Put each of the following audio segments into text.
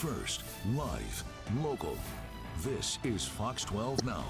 first, live, local. This is Fox 12 Now.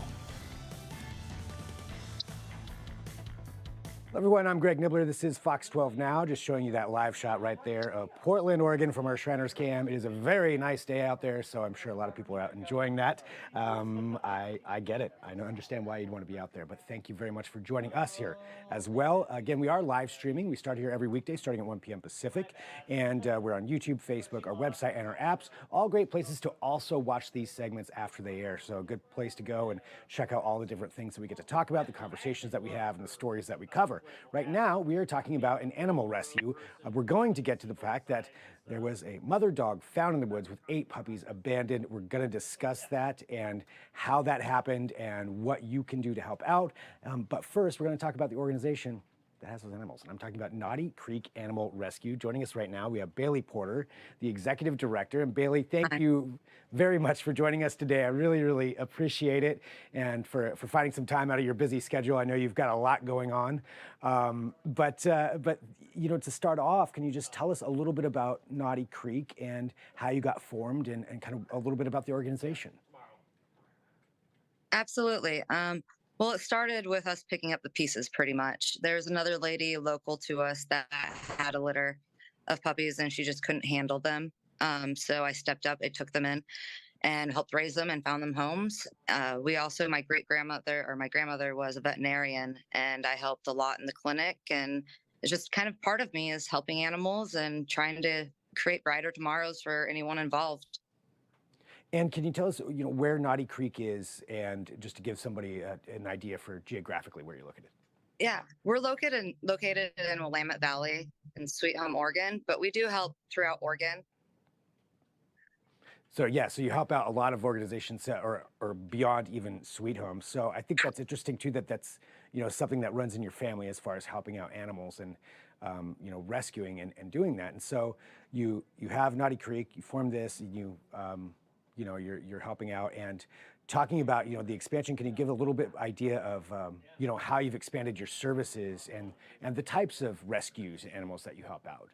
Hello everyone, I'm Greg Nibbler. This is Fox 12 Now, just showing you that live shot right there of Portland, Oregon from our Shriners Cam. It is a very nice day out there, so I'm sure a lot of people are out enjoying that. I get it. I understand why you'd want to be out there, but thank you very much for joining us here as well. Again, we are live streaming. We start here every weekday starting at 1 p.m. Pacific, and we're on YouTube, Facebook, our website, and our apps. All great places to also watch these segments after they air, so a good place to go and check out all the different things that we get to talk about, the conversations that we have, and the stories that we cover. Right now, we are talking about an animal rescue. We're going to get to the fact that there was a mother dog found in the woods with 8 puppies abandoned. We're going to discuss that and how that happened and what you can do to help out. But first, we're going to talk about the organization that has those animals. And I'm talking about Knotty Creek Animal Rescue. Joining us right now, we have Bailey Porter, the executive director. And Bailey, thank you very much for joining us today. I really, really appreciate it, and for finding some time out of your busy schedule. I know you've got a lot going on. But you know, to start off, can you just tell us a little bit about Knotty Creek and how you got formed, and kind of a little bit about the organization? Absolutely. Well, it started with us picking up the pieces pretty much. There's another lady local to us that had a litter of puppies and she just couldn't handle them. So I stepped up, I took them in and helped raise them and found them homes. We also, my grandmother was a veterinarian, and I helped a lot in the clinic. And it's just kind of part of me is helping animals and trying to create brighter tomorrows for anyone involved. And can you tell us, you know, where Knotty Creek is, and just to give somebody an idea for geographically where you're located? Yeah, we're located in Willamette Valley in Sweet Home, Oregon, but we do help throughout Oregon. So yeah, so you help out a lot of organizations that or beyond even Sweet Home. So I think that's interesting too, that's, you know, something that runs in your family as far as helping out animals and you know, rescuing and doing that. And so you have Knotty Creek, you formed this, and you know, you're helping out and talking about, you know, the expansion. Can you give a little bit idea of you know, how you've expanded your services and the types of rescues and animals that you help out?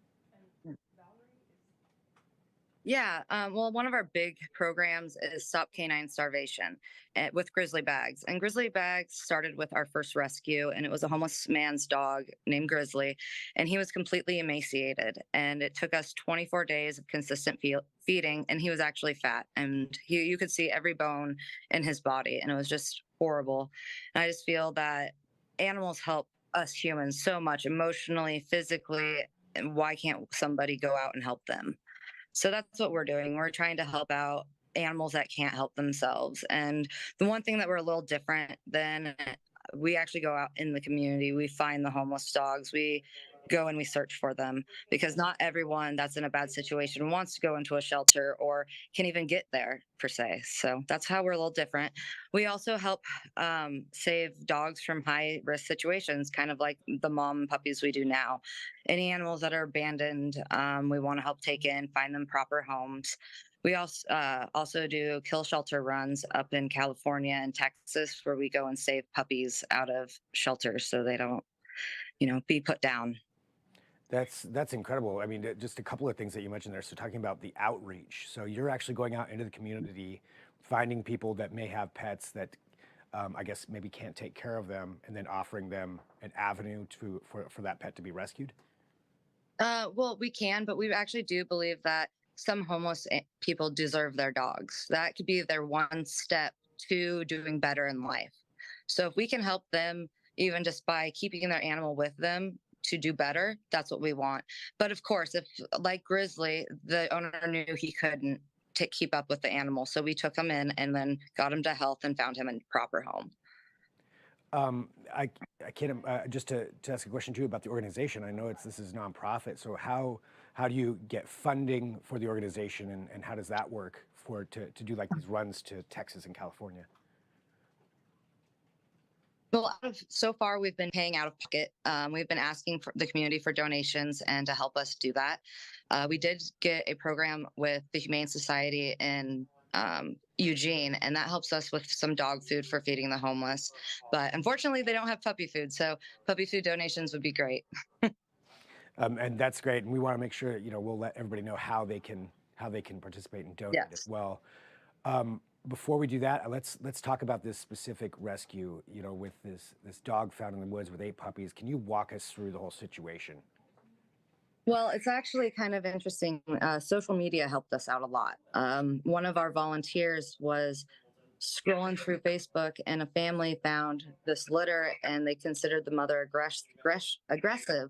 Yeah, well, one of our big programs is Stop Canine Starvation with Grizzly Bags. And Grizzly Bags started with our first rescue, and it was a homeless man's dog named Grizzly, and he was completely emaciated. And it took us 24 days of consistent feeding, and he was actually fat, and you could see every bone in his body, and it was just horrible. And I just feel that animals help us humans so much emotionally, physically, and why can't somebody go out and help them? So that's what we're doing. We're trying to help out animals that can't help themselves. And the one thing that we're a little different than, we actually go out in the community. We find the homeless dogs. We go and we search for them, because not everyone that's in a bad situation wants to go into a shelter or can even get there per se. So that's how we're a little different. We also help save dogs from high risk situations, kind of like the mom puppies we do now. Any animals that are abandoned, we want to help take in, find them proper homes. We also do kill shelter runs up in California and Texas, where we go and save puppies out of shelters so they don't, you know, be put down. That's incredible. I mean, just a couple of things that you mentioned there. So talking about the outreach. So you're actually going out into the community, finding people that may have pets that I guess maybe can't take care of them, and then offering them an avenue for that pet to be rescued? Well, we can, but we actually do believe that some homeless people deserve their dogs. That could be their one step to doing better in life. So if we can help them, even just by keeping their animal with them to do better, that's what we want. But of course, if like Grizzly, the owner knew he couldn't keep up with the animal, so we took him in and then got him to health and found him a proper home. I can't just to ask a question too about the organization. I know this is nonprofit, so how do you get funding for the organization, and how does that work to do like these runs to Texas and California? Well, so far we've been paying out of pocket. We've been asking for the community for donations and to help us do that. We did get a program with the Humane Society in Eugene, and that helps us with some dog food for feeding the homeless. But unfortunately, they don't have puppy food, so puppy food donations would be great. And that's great. And we want to make sure, you know, we'll let everybody know how they can how they can participate and donate as Yes. well. Before we do that, let's talk about this specific rescue. You know, with this dog found in the woods with 8 puppies. Can you walk us through the whole situation? Well, it's actually kind of interesting. Social media helped us out a lot. One of our volunteers was scrolling through Facebook, and a family found this litter, and they considered the mother aggressive,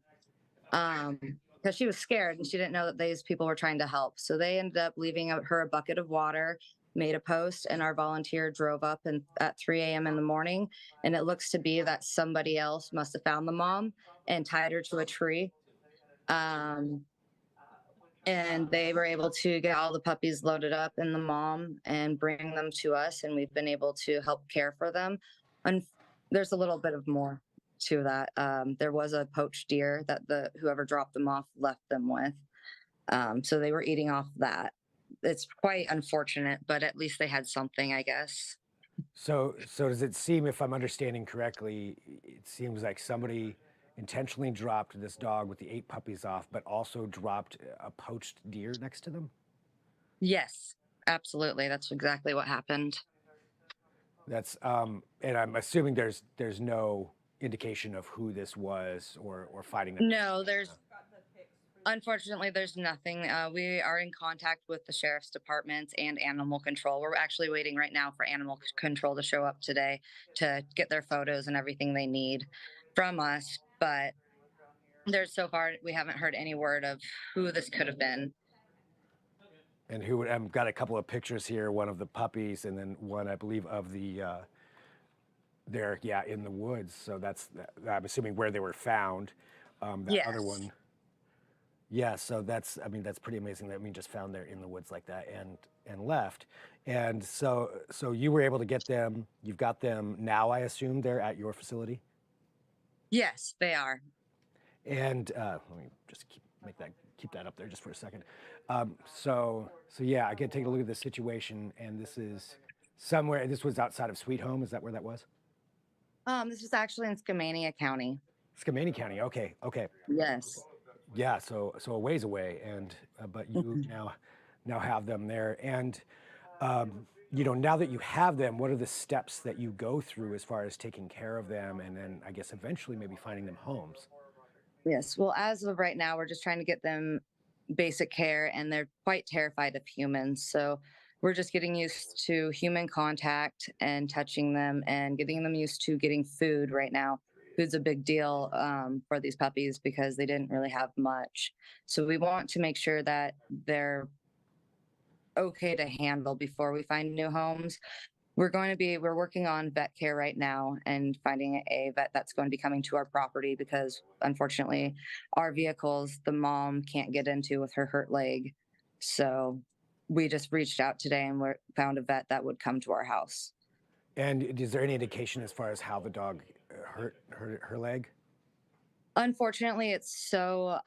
um, because she was scared and she didn't know that these people were trying to help. So they ended up leaving her a bucket of water, made a post, and our volunteer drove up and at 3 a.m. in the morning. And it looks to be that somebody else must have found the mom and tied her to a tree. Um, and they were able to get all the puppies loaded up in the mom and bring them to us, and we've been able to help care for them. And there's a little bit of more to that. There was a poached deer that the whoever dropped them off left them with, so they were eating off that. It's quite unfortunate, but at least they had something, I guess. So does it seem, if I'm understanding correctly, it seems like somebody intentionally dropped this dog with the 8 puppies off, but also dropped a poached deer next to them? Yes, absolutely, that's exactly what happened. That's and I'm assuming there's no indication of who this was or fighting them. No, unfortunately, there's nothing. We are in contact with the sheriff's department and animal control. We're actually waiting right now for animal control to show up today to get their photos and everything they need from us. But there's so far, we haven't heard any word of who this could have been. And who would, I've got a couple of pictures here, one of the puppies and then one, I believe, of the they're, yeah, in the woods. So I'm assuming where they were found. That other Yes. one, yeah. So I mean, that's pretty amazing that we just found there in the woods like that and left. And so you were able to get them. You've got them now, I assume, they're at your facility. Yes, they are. And let me just keep that up there just for a second. So yeah, I get to take a look at this situation, and this is somewhere. This was outside of Sweet Home. Is that where that was? This is actually in Skamania County. Skamania County. Okay, okay. Yes. Yeah, so a ways away, and but you now have them there, and you know, now that you have them, what are the steps that you go through as far as taking care of them, and then I guess eventually maybe finding them homes? Yes. Well, as of right now, we're just trying to get them basic care, and they're quite terrified of humans. So we're just getting used to human contact and touching them and getting them used to getting food right now. Food's a big deal, for these puppies because they didn't really have much. So we want to make sure that they're okay to handle before we find new homes. We're working on vet care right now and finding a vet that's going to be coming to our property because unfortunately our vehicles the mom can't get into with her hurt leg. So we just reached out today and we found a vet that would come to our house. And is there any indication as far as how the dog hurt her leg? Unfortunately, it's so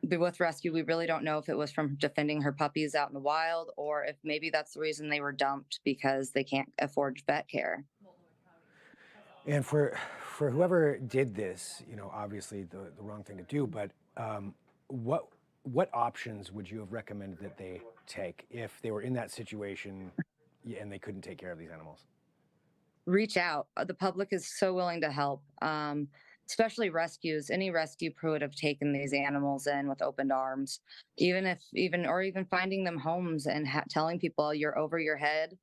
with rescue, we really don't know if it was from defending her puppies out in the wild or if maybe that's the reason they were dumped because they can't afford vet care. And for whoever did this, you know, obviously the wrong thing to do, but what what options would you have recommended that they take if they were in that situation and they couldn't take care of these animals? Reach out. The public is so willing to help, especially rescues. Any rescue crew would have taken these animals in with open arms, even finding them homes and telling people you're over your head.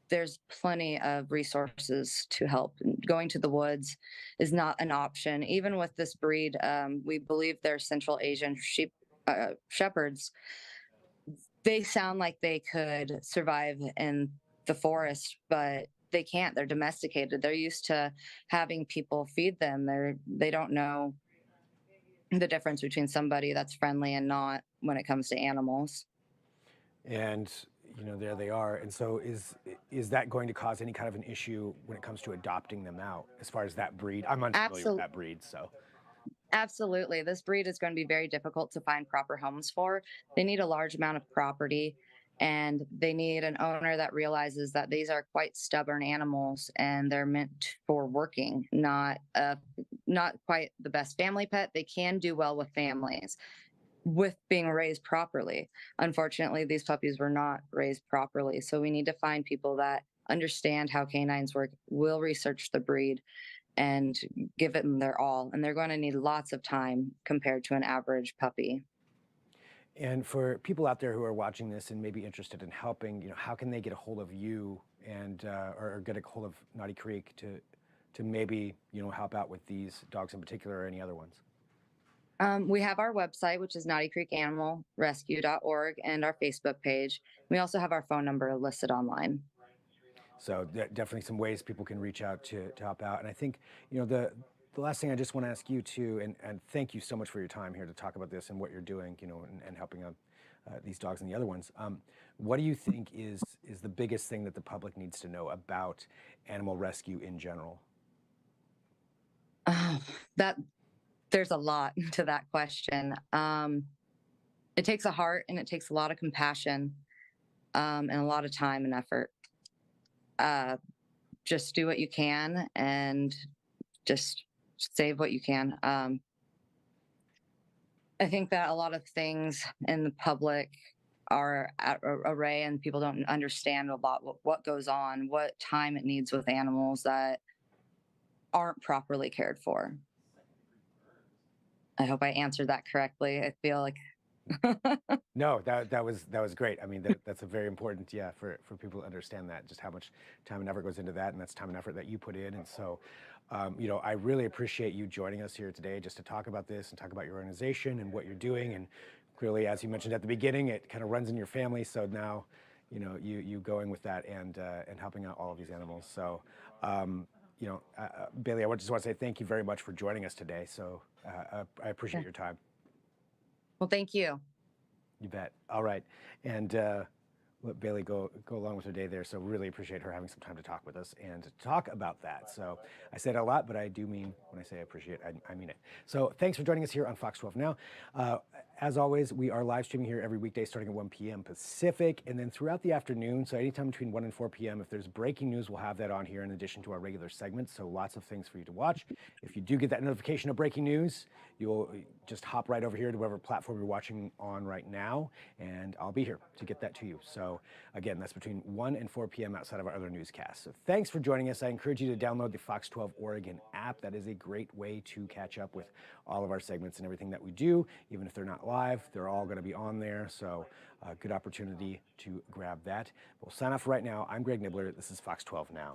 There's plenty of resources to help. Going to the woods is not an option. Even with this breed, we believe they're Central Asian sheep shepherds. They sound like they could survive in the forest, but they can't. They're domesticated. They're used to having people feed them. They don't know the difference between somebody that's friendly and not when it comes to animals. And you know, there they are. And so is that going to cause any kind of an issue when it comes to adopting them out as far as that breed? I'm unfamiliar with Absolutely. that breed, so. Absolutely. This breed is going to be very difficult to find proper homes for. They need a large amount of property and they need an owner that realizes that these are quite stubborn animals and they're meant for working, not quite the best family pet. They can do well with families. with being raised properly. Unfortunately, these puppies were not raised properly. So we need to find people that understand how canines work, will research the breed, and give it their all. And they're going to need lots of time compared to an average puppy. And for people out there who are watching this and maybe interested in helping, how can they get a hold of you and or get a hold of Knotty Creek to maybe help out with these dogs in particular or any other ones? We have our website, which is Knotty Creek Animal Rescue.org, and our Facebook page. We also have our phone number listed online. So definitely some ways people can reach out to help out. And I think, the last thing I just want to ask you too, and thank you so much for your time here to talk about this and what you're doing, and helping out these dogs and the other ones. What do you think is the biggest thing that the public needs to know about animal rescue in general? That there's a lot to that question. It takes a heart and it takes a lot of compassion, and a lot of time and effort. Just do what you can and just save what you can. I think that a lot of things in the public are at array and people don't understand about what goes on, what time it needs with animals that aren't properly cared for. I hope I answered that correctly. I feel like No, that was great. I mean, that's a very important, yeah, for people to understand that, just how much time and effort goes into that, and that's time and effort that you put in. And so, I really appreciate you joining us here today just to talk about this and talk about your organization and what you're doing. And clearly, as you mentioned at the beginning, it kind of runs in your family. So now, you going with that and helping out all of these animals. So, Bailey, I just want to say thank you very much for joining us today. So I appreciate your time. well, thank you. You bet. All right. And let Bailey go along with her day there. So really appreciate her having some time to talk with us and to talk about that. So I said a lot, but I do mean when I say I appreciate, I mean it. So thanks for joining us here on Fox 12 Now. As always, we are live streaming here every weekday starting at 1 p.m. Pacific and then throughout the afternoon. So anytime between 1 and 4 p.m. If there's breaking news, we'll have that on here in addition to our regular segments. So lots of things for you to watch. If you do get that notification of breaking news, you'll just hop right over here to whatever platform you're watching on right now, and I'll be here to get that to you. So again, that's between 1 and 4 p.m. outside of our other newscasts. So thanks for joining us. I encourage you to download the Fox 12 Oregon app. That is a great way to catch up with all of our segments and everything that we do. Even if they're not live, they're all going to be on there. So good opportunity to grab that. We'll sign off right now. I'm Greg Nibbler. This is Fox 12 Now.